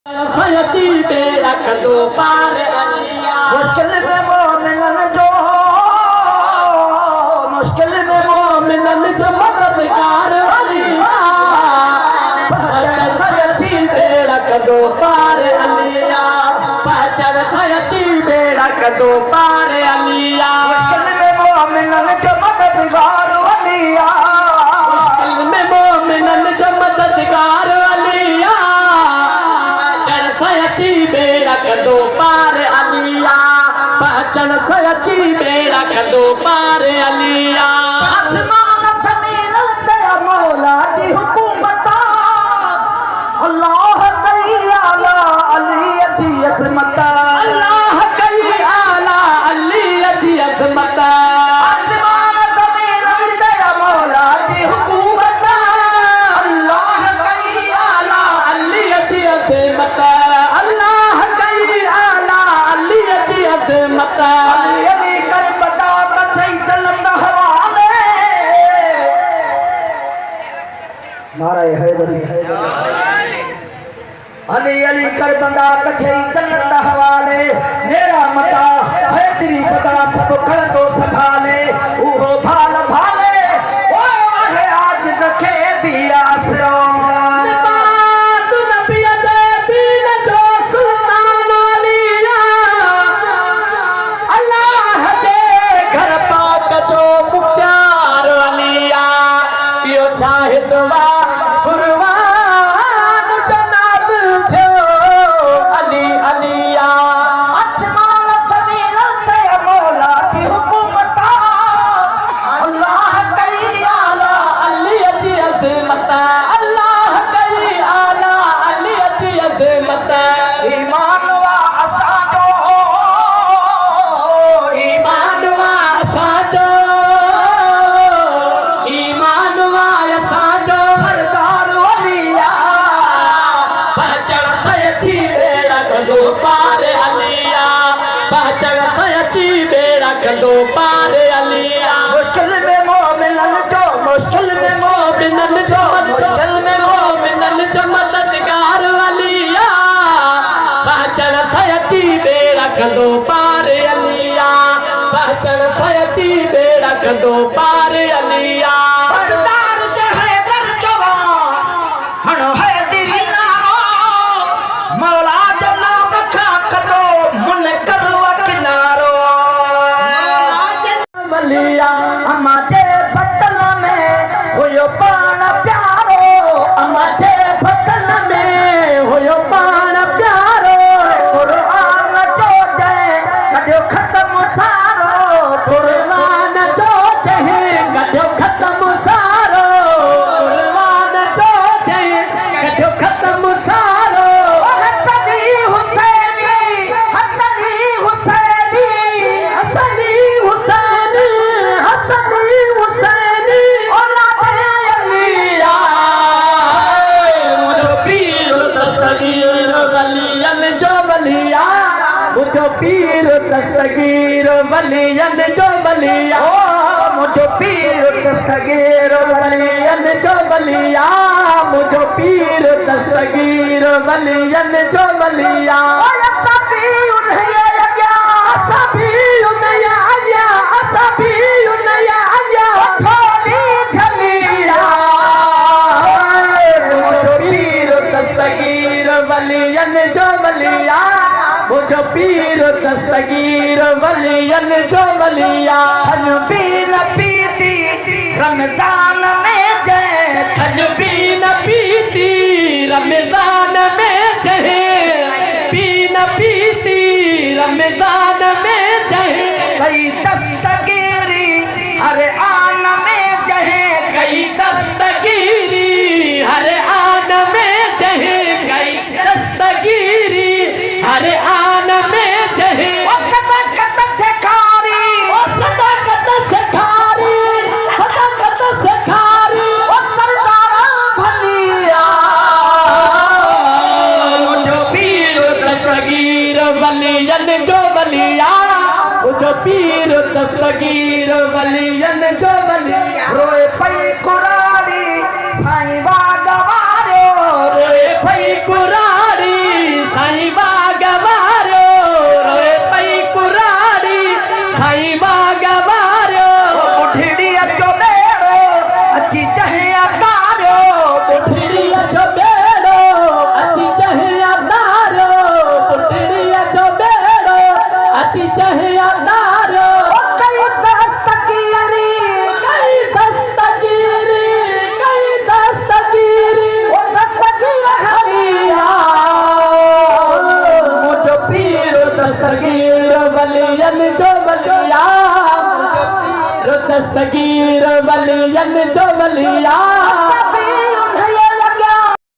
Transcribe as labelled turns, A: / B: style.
A: सयती बेड़ा कदो पार अलिया
B: मुश्किल में मोमिनन जो
A: मददगार अलिया सयती बेड़ा कदो पार अलिया पहचर सयती बेड़ा कदो पार अलिया
B: मुश्किल में मोमिनन जो मददगार अलिया
A: मुश्किल में मोमिनन जो मददगार अलिया सयती बेड़ा कदो पार अलिया पहचन सयती बेड़ा कदो पार अलिया
B: आसमान ज़मीन दया मौला की हुकूमत अल्लाह कई आला अली की अज़मत
A: अल्लाह कई आला अली की अज़मत
B: आसमान ज़मीन दया मौला की हुकूमत अल्लाह कई आला
A: अली की अज़मत अल्लाह कई आला अली की अज़मत
B: अली कर बता कथई चलंद हवाले नारे हैदरी अली अली कर बंदा कथई चलंद हवाले मेरा मता हैदरी बता सब कर दो संभाले ओहो भाल भाले ओ है आज रखे भी आसरो
A: कदो पार अलिया
B: मुश्किल में मोमिनन जो मुश्किल में मोमिनन जो मुश्किल में
A: मोमिनन जो मददगार अलिया पहचन सयती बेड़ा कदो पार अलिया पहचन सयती बेड़ा कदो पार अलिया
B: बरदार के हैदर जवान हण हैदरी नारो मौला जो नाम खा कदो मुन करवा किनारो
A: मलिया
B: अमाते बतन में होयो पान प्यारो
A: अमाते बतन में होयो पान प्यारो
B: कुरान जो दे कदो खत्म सारो
A: कुरान जो दे कदो खत्म सारो कुरान जो दे कदो खत्म सारो
B: हसनी हुसैनी हसनी हुसैनी
A: हसनी हुसैनी हसनी हुसैनी
B: औलाद अलिया
A: मुझो पीर दस्तगीर वलियन जो वलिया मुझो पीर दस्तगीर वलियन जो वलिया
B: मुझो पीर दस्तगीर
A: वलियन जो वलिया मुझो पीर दस्तगीर वलियन जो वलिया
B: सभी उन्हें आज्ञा
A: सभी उन्हें आज्ञा सभी उन्हें आज्ञा
B: थोड़ी झलिया
A: मुझो पीर दस्तगीर वलियन जो वलिया मुझो पीर दस्तगीर वलियन जो वलिया
B: खन भी न पीती रमजान में जय
A: खन भी न पीती रमजान में जहे पी न पीती रमजान में जहे
B: कई दस्तगीरी हर आन में जहे
A: कई दस्तगीरी हर आन में जहे कई दस्तगीरी हर आन में जहे
B: सदाकत से खारी
A: सदाकत से खारी सदाकत से खारी
B: सरदार भलिया
A: मुझो पीर दस्तगीर वलियन जो वलिया मुझो पीर दस्तगीर वलियन जो वलिया
B: रोए पई कुरानी साईं बागवारो
A: रोए पई कुरारी
B: चाहिए तारो
A: पुठड़ीअ जो बेड़ो अची चहे अदारो पुठड़ीअ जो बेड़ो अची चहे अदारो
B: कई दस्तगीरी
A: कई दस्तगीरी कई दस्तगीरी
B: दस्तगीर हलिया मुझो पीर
A: दस्तगीर वलियन जो वलिया दस्तगीर वलियन जो वलिया